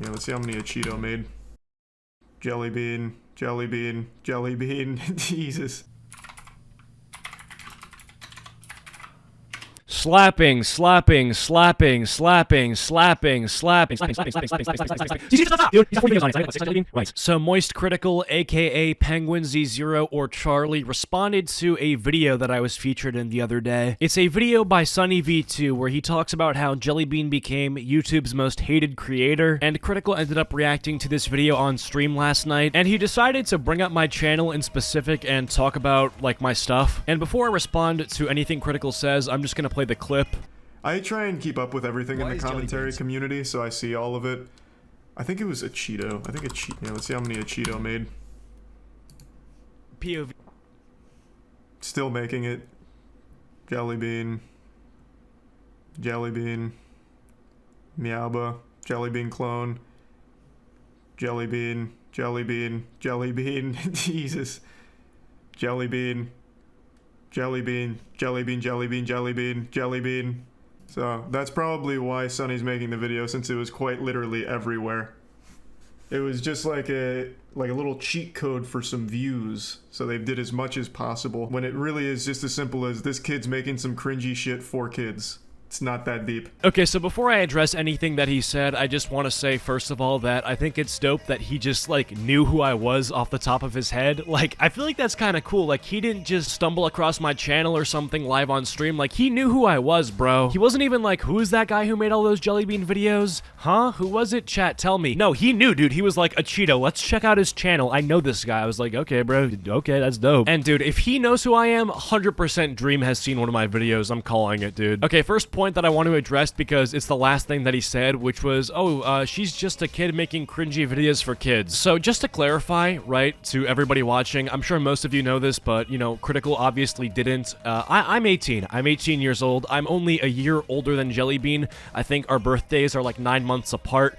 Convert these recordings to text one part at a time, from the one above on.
Yeah, let's see how many Acheeto made. Jelly bean, jelly bean, jelly bean. Jesus. Slapping, slapping, slapping, slapping, slapping, slapping, Right. So Moist Critical, aka Penguin Z0 or Charlie, responded to a video that I was featured in the other day. It's a video by SunnyV2 where he talks about how Jellybean became YouTube's most hated creator, and Critical ended up reacting to this video on stream last night, and he decided to bring up my channel in specific and talk about, like, my stuff. And before I respond to anything Critical says, I'm just gonna play the clip. I try and keep up with everything in the commentary community, so I see all of it. I think it was Acheeto. I think Acheeto. Yeah, let's see how many Acheeto made. POV. Still making it. Jelly bean. Jelly bean. Meowba. Jelly bean clone. Jelly bean. Jelly bean. Jelly bean. Jesus. Jelly bean. Jelly bean. Jelly bean. Jelly bean. Jelly bean. Jelly bean. So that's probably why Sunny's making the video, since it was quite literally everywhere. It was just like a little cheat code for some views, so they did as much as possible, when it really is just as simple as this kid's making some cringy shit for kids. It's not that deep. Okay, so before I address anything that he said, I just want to say, first of all, that I think it's dope that he just, like, knew who I was off the top of his head. Like, I feel like that's kind of cool. Like, he didn't just stumble across my channel or something live on stream. Like, he knew who I was, bro. He wasn't even like, who's that guy who made all those Jellybean videos? Huh? Who was it? Chat, tell me. No, he knew, dude. He was like, Acheeto, let's check out his channel. I know this guy. I was like, okay, bro. Okay, that's dope. And, dude, if he knows who I am, 100% Dream has seen one of my videos. I'm calling it, dude. Okay, first point that I want to address, because it's the last thing that he said, which was, oh, she's just a kid making cringy videos for kids. So just to clarify, right, to everybody watching, I'm sure most of you know this, but, you know, Critical obviously didn't. I'm 18. I'm 18 years old. I'm only a year older than Jellybean. I think our birthdays are like 9 months apart.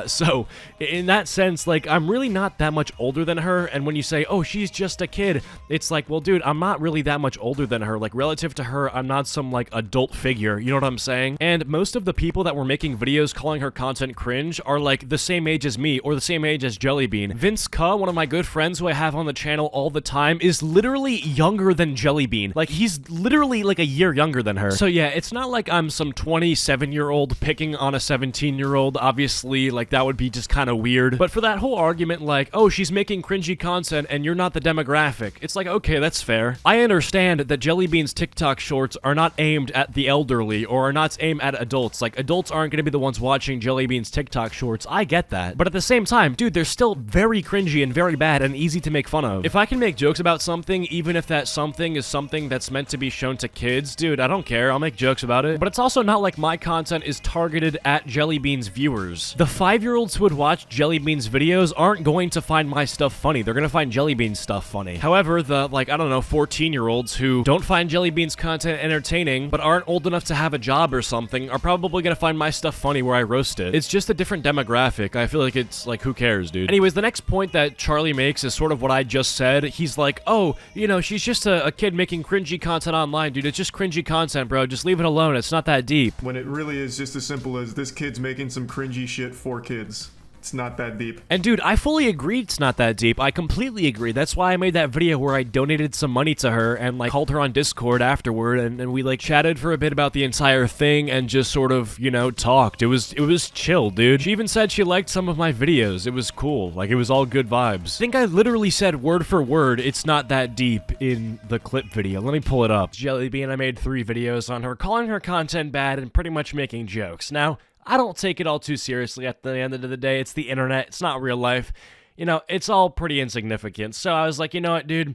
So in that sense, like, I'm really not that much older than her, and when you say, oh, she's just a kid, it's like, well, dude, I'm not really that much older than her. Like, relative to her, I'm not some, like, adult figure, you know what I'm saying? And most of the people that were making videos calling her content cringe are, like, the same age as me, or the same age as Jellybean. Vince Ka, one of my good friends who I have on the channel all the time, is literally younger than Jellybean. Like, he's literally, like, a year younger than her. So yeah, it's not like I'm some 27-year-old picking on a 17-year-old, obviously. Like, that would be just kind of weird. But for that whole argument, like, oh, she's making cringy content and you're not the demographic, it's like, okay, that's fair. I understand that Jellybean's TikTok shorts are not aimed at the elderly, or are not aimed at adults. Like, adults aren't going to be the ones watching Jellybean's TikTok shorts. I get that. But at the same time, dude, they're still very cringy and very bad and easy to make fun of. If I can make jokes about something, even if that something is something that's meant to be shown to kids, dude, I don't care. I'll make jokes about it. But it's also not like my content is targeted at Jellybean's viewers. The 5-year-olds who would watch Jellybean's videos aren't going to find my stuff funny. They're gonna find Jellybean's stuff funny. However, the, like, I don't know, 14-year-olds who don't find Jellybean's content entertaining, but aren't old enough to have a job or something, are probably gonna find my stuff funny where I roast it. It's just a different demographic. I feel like it's, like, who cares, dude? Anyways, the next point that Charlie makes is sort of what I just said. He's like, oh, you know, she's just a kid making cringy content online, dude. It's just cringy content, bro. Just leave it alone. It's not that deep. When it really is just as simple as this kid's making some cringy shit for kids. It's not that deep. And dude, I fully agree it's not that deep. I completely agree. That's why I made that video where I donated some money to her and, like, called her on Discord afterward, and we, like, chatted for a bit about the entire thing and just sort of, you know, talked. It was chill, dude. She even said she liked some of my videos. It was cool. Like, it was all good vibes. I think I literally said word for word, it's not that deep in the clip video. Let me pull it up. Jellybean, I made 3 videos on her, calling her content bad and pretty much making jokes. Now, I don't take it all too seriously at the end of the day. It's the internet. It's not real life. You know, it's all pretty insignificant. So I was like, you know what, dude?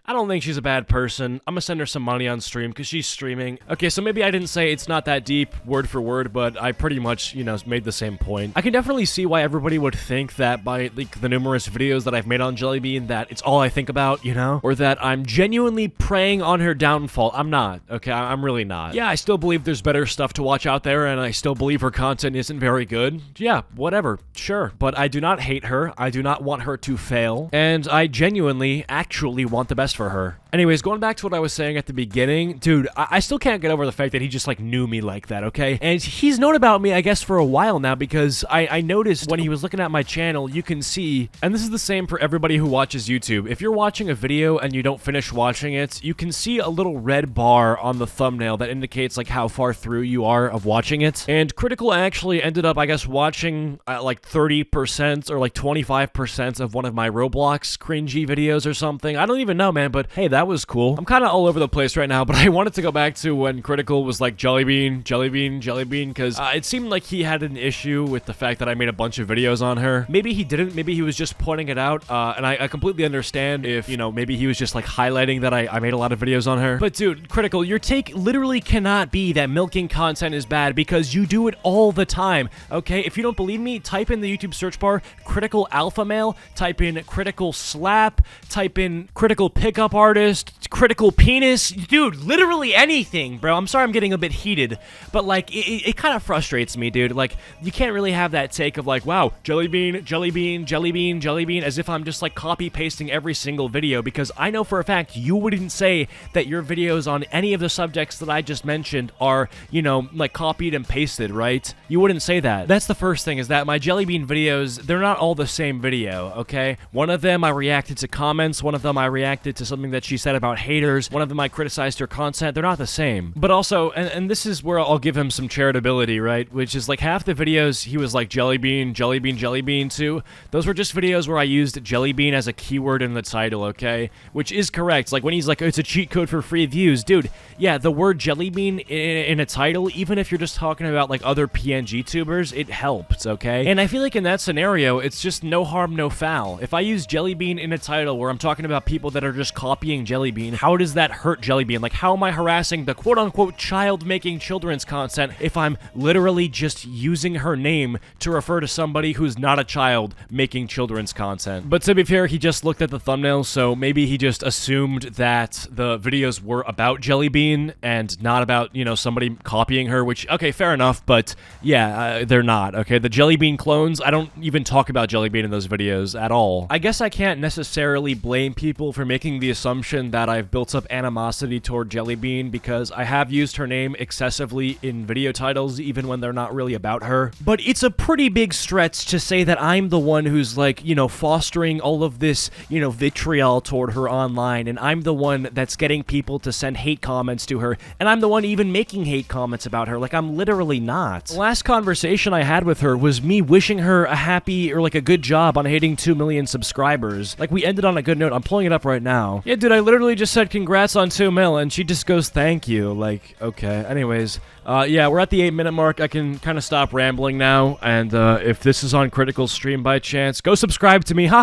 I don't think she's a bad person. I'm gonna send her some money on stream because she's streaming. Okay, so maybe I didn't say it's not that deep word for word, but I pretty much, you know, made the same point. I can definitely see why everybody would think that by, like, the numerous videos that I've made on Jellybean that it's all I think about, you know? Or that I'm genuinely preying on her downfall. I'm not, okay? I'm really not. Yeah, I still believe there's better stuff to watch out there, and I still believe her content isn't very good. Yeah, whatever, sure. But I do not hate her. I do not want her to fail. And I genuinely, actually want the best for her. Anyways, going back to what I was saying at the beginning, dude, I still can't get over the fact that he just, like, knew me like that, okay? And he's known about me, I guess, for a while now, because I noticed when he was looking at my channel, you can see, and this is the same for everybody who watches YouTube, if you're watching a video and you don't finish watching it, you can see a little red bar on the thumbnail that indicates, like, how far through you are of watching it. And Critical actually ended up, I guess, watching, like, 30% or, like, 25% of one of my Roblox cringy videos or something. I don't even know, man, but hey, that was cool. I'm kind of all over the place right now, but I wanted to go back to when Critical was like Jellybean, because it seemed like he had an issue with the fact that I made a bunch of videos on her. Maybe he didn't. Maybe he was just pointing it out, and I completely understand if, you know, maybe he was just like highlighting that I made a lot of videos on her. But dude, Critical, your take literally cannot be that milking content is bad because you do it all the time, okay? If you don't believe me, type in the YouTube search bar Critical Alpha Male, type in Critical Slap, type in Critical Pickup Artist, Critical Penis, dude, literally anything, bro. I'm sorry I'm getting a bit heated, but like, it kind of frustrates me, dude. Like, you can't really have that take of like, wow, Jellybean, as if I'm just like copy-pasting every single video, because I know for a fact you wouldn't say that your videos on any of the subjects that I just mentioned are, you know, like copied and pasted, right? You wouldn't say that. That's the first thing, is that my Jellybean videos, they're not all the same video, okay? One of them I reacted to comments, one of them I reacted to something that she said about haters, one of them I criticized her content. They're not the same. But also, and this is where I'll give him some charitability, right? Which is like half the videos he was like Jellybean too. Those were just videos where I used Jellybean as a keyword in the title, okay? Which is correct. Like when he's like, oh, it's a cheat code for free views. Dude, yeah, the word Jellybean in a title, even if you're just talking about like other PNG tubers, it helps, okay? And I feel like in that scenario, it's just no harm, no foul. If I use Jellybean in a title where I'm talking about people that are just copying Jellybean, how does that hurt Jellybean? Like, how am I harassing the quote-unquote child making children's content if I'm literally just using her name to refer to somebody who's not a child making children's content? But to be fair, he just looked at the thumbnail, so maybe he just assumed that the videos were about Jellybean and not about, you know, somebody copying her, which, okay, fair enough, but yeah, they're not, okay? The Jellybean clones, I don't even talk about Jellybean in those videos at all. I guess I can't necessarily blame people for making the assumption that I've built up animosity toward Jellybean, because I have used her name excessively in video titles, even when they're not really about her. But it's a pretty big stretch to say that I'm the one who's like, you know, fostering all of this, you know, vitriol toward her online, and I'm the one that's getting people to send hate comments to her, and I'm the one even making hate comments about her. Like, I'm literally not. The last conversation I had with her was me wishing her a happy, or like a good job on hitting 2 million subscribers. Like, we ended on a good note. I'm pulling it up right now. Yeah, dude, I literally just said congrats on 2 mil, and she just goes thank you. Like, okay. Anyways, yeah, we're at the 8-minute mark. I can kind of stop rambling now, and if this is on Critical stream by chance, go subscribe to me. Ha!